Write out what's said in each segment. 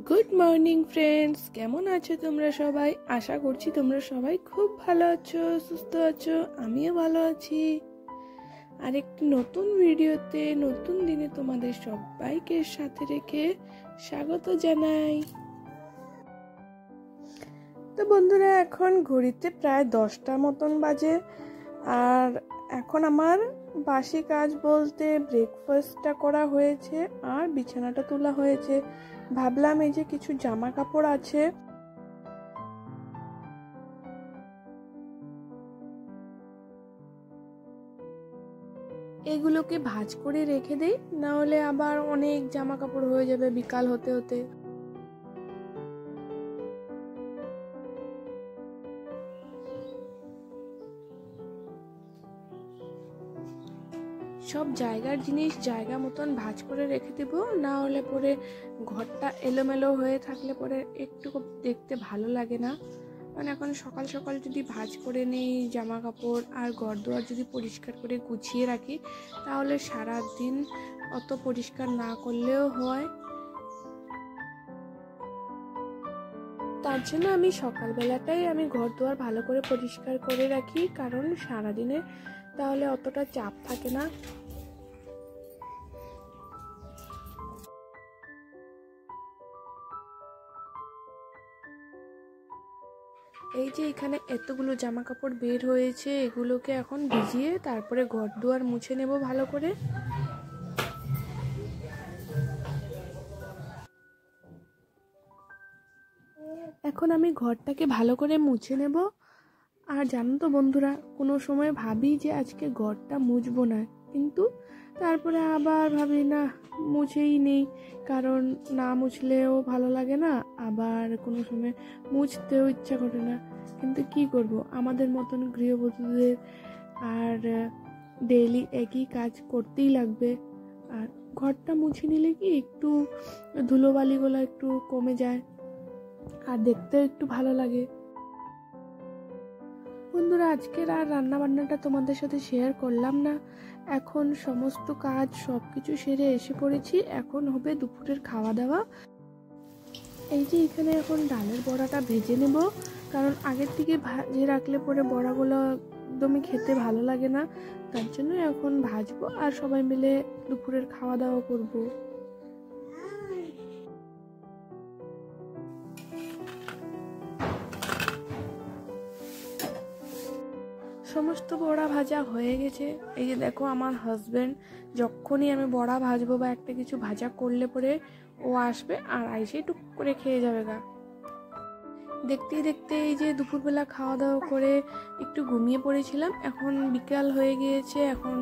Good morning friends, কেমন আছো তোমরা সবাই? আশা করছি তোমরা সবাই খুব ভালো আছো, সুস্থ আছো। আমিও ভালো আছি। আর একটি নতুন ভিডিওতে নতুন দিনে তোমাদের সবাইকে সাথে রেখে স্বাগত জানাই। তো বন্ধুরা, এখন ঘড়িতে প্রায় 10টা মতন বাজে। আর এখন আমার বাসি কাজ বলতে ব্রেকফাস্টটা করা হয়েছে আর বিছানাটা তোলা হয়েছে। ভাবলাম এই যে কিছু জামা কাপড় আছে, এগুলোকে ভাঁজ করে রেখে দেই, না হলে আবার অনেক জামা কাপড় হয়ে যাবে বিকাল হতে হতে। সব জায়গার জিনিস জায়গা মতন ভাঁজ করে রেখে দেবো, না হলে পরে ঘরটা এলোমেলো হয়ে থাকলে পরে একটু দেখতে ভালো লাগে না। মানে এখন সকাল সকাল যদি ভাঁজ করে নেই জামা কাপড় আর ঘর দুয়ার যদি পরিষ্কার করে গুছিয়ে রাখি, তাহলে সারা দিন অত পরিষ্কার না করলেও হয়। তার জন্য আমি সকালবেলাটাই ঘর দুয়ার ভালো করে পরিষ্কার করে রাখি, কারণ সারাদিনে তাহলে অতটা চাপ থাকে না। এই যে এখানে এতগুলো জামা কাপড় বের হয়েছে, এগুলোকে এখন ভিজিয়ে তারপরে ঘর দুয়ার মুছে নেব ভালো করে। এখন আমি ঘরটাকে ভালো করে মুছে নেব। আর জানো তো বন্ধুরা, কোনো সময় ভাবি যে আজকে ঘরটা মুছবো না, কিন্তু তারপরে আবার ভাবি না, মুছেই নেই, কারণ না মুছলেও ভালো লাগে না, আবার কোনো সময় মুছতেও ইচ্ছা করে না। কিন্তু কি করব, আমাদের মতন গৃহবধূদের আর ডেইলি একই কাজ করতেই লাগবে। আর ঘরটা মুছে নিলে কি একটু ধুলোবালিগুলো একটু কমে যায় আর দেখতেও একটু ভালো লাগে। বন্ধুরা, আজকের আর রান্না বান্নাটা তোমাদের সাথে শেয়ার করলাম না। এখন সমস্ত কাজ সবকিছু সেরে এসে পড়েছি, এখন হবে দুপুরের খাওয়া দাওয়া। এই যে এখানে এখন ডালের বড়াটা ভেজে নেব, কারণ আগের থেকে ভেজে রাখলে পরে বড়াগুলো একদমই খেতে ভালো লাগে না। তার জন্য এখন ভাজবো আর সবাই মিলে দুপুরের খাওয়া দাওয়া করব। সমস্ত বড়া ভাজা হয়ে গেছে। এই যে দেখো, আমার হাজবেন্ড যখনই আমি বড়া ভাজবো বা একটা কিছু ভাজা করলে পরে ও আসবে আর আইসে টুক করে খেয়ে যাবে গা। দেখতে দেখতে এই যে দুপুরবেলা খাওয়া দাওয়া করে একটু ঘুমিয়ে পড়েছিলাম। এখন বিকাল হয়ে গিয়েছে, এখন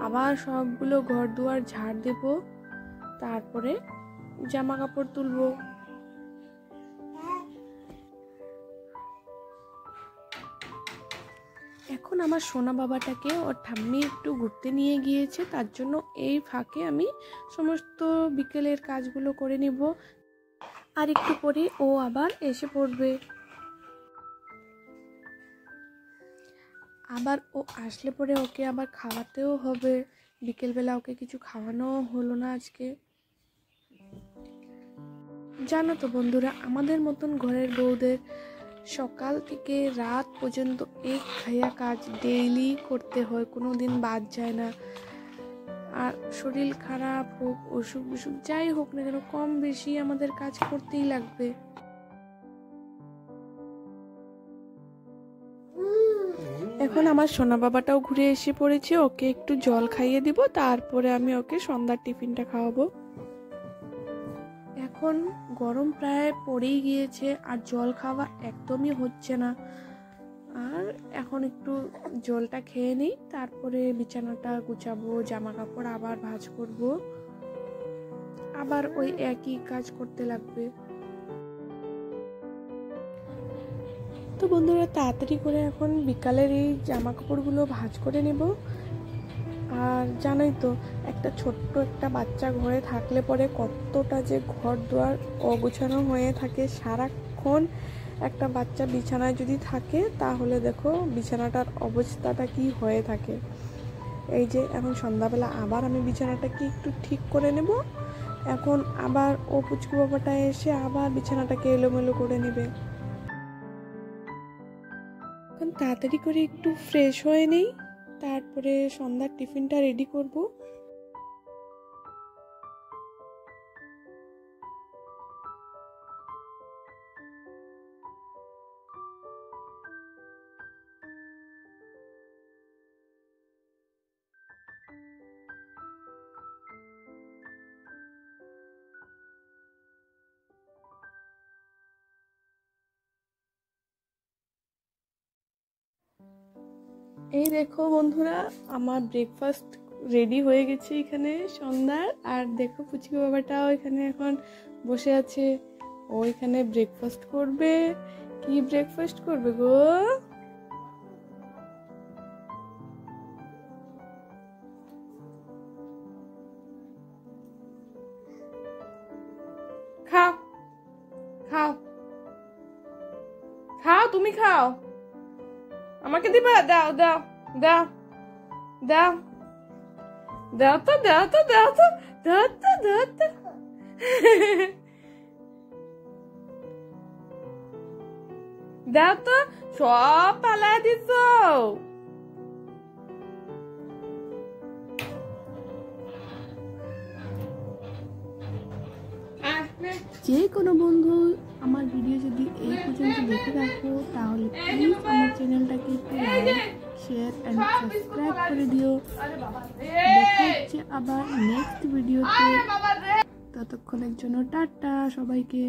আবার সবগুলো ঘর দুয়ার ঝাড় দেব, তারপরে জামা কাপড় তুলবো। এখন আমার সোনা বাবাটাকে ওর ঠাম্মি একটু ঘুরতে নিয়ে গিয়েছে, তার জন্য এই ফাঁকে আমি সমস্ত বিকেলের কাজগুলো করে নিব। আর একটু পরে ও আবার এসে পড়বে। আবার ও আসলে পরে ওকে আবার খাওয়াতেও হবে। বিকেলবেলা ওকে কিছু খাওয়ানো হলো না আজকে। জানো তো বন্ধুরা, আমাদের মতন ঘরের বউদের সকাল থেকে রাত পর্যন্ত এক খায়া কাজ ডেইলি করতে হয়, কোনো দিন বাদ যায় না। আর শরীর খারাপ হোক, অসুখ বিসুখ যাই হোক না কেন, কম বেশি আমাদের কাজ করতেই লাগবে। এখন আমার সোনা বাবাটাও ঘুরে এসে পড়েছে, ওকে একটু জল খাইয়ে দিব, তারপরে আমি ওকে সন্ধ্যার টিফিনটা খাওয়াবো। এখন গরম প্রায় পড়েই গিয়েছে আর জল খাওয়া একদমই হচ্ছে না। আর এখন একটু জলটা খেয়ে নিই, তারপরে বিছানাটা গুছাবো, জামা কাপড় আবার ভাঁজ করব, আবার ওই একই কাজ করতে লাগবে। তো বন্ধুরা, তাড়াতাড়ি করে এখন বিকালের এই জামা কাপড়গুলো ভাঁজ করে নেব। আর জানোই তো, একটা ছোট্ট একটা বাচ্চা ঘরে থাকলে পরে কতটা যে ঘর দুয়ার অগোছানো হয়ে থাকে। সারাক্ষণ একটা বাচ্চা বিছানায় যদি থাকে, তাহলে দেখো বিছানাটার অবস্থাটা কি হয়ে থাকে। এই যে এখন সন্ধ্যাবেলা আবার আমি বিছানাটাকে একটু ঠিক করে নেব, এখন আবার ও পুচকু বাবাটা এসে আবার বিছানাটাকে এলোমেলো করে নেবে। এখন তাড়াতাড়ি করে একটু ফ্রেশ হয়ে নেই, তারপরে সন্ধ্যার টিফিনটা রেডি করব। এই দেখো বন্ধুরা, আমার ব্রেকফাস্ট রেডি হয়ে গেছে এখানে সন্ধ্যার। আর দেখো পুচকু বাবাটাও এখানে এখন বসে আছে, ও এখানে ব্রেকফাস্ট করবে। কি ব্রেকফাস্ট করবে গো? খাও খাও খাও, তুমি খাও, আমাকে দিবা? দাও দাও দাও দাও দাও তো দাও তো দাও তো দাও তো দাও তো দাও তো, সব পালায় দিছ। যে কোনো বন্ধু আমার ভিডিও যদি এই পর্যন্ত দেখে রাখো তাহলে প্লিজ আমার চ্যানেলটাকে একটু লাইক, শেয়ার অ্যান্ড সাবস্ক্রাইব করে দিও। দেখা হচ্ছে আবার নেক্সট ভিডিওতে, ততক্ষণের জন্য টাটা সবাইকে।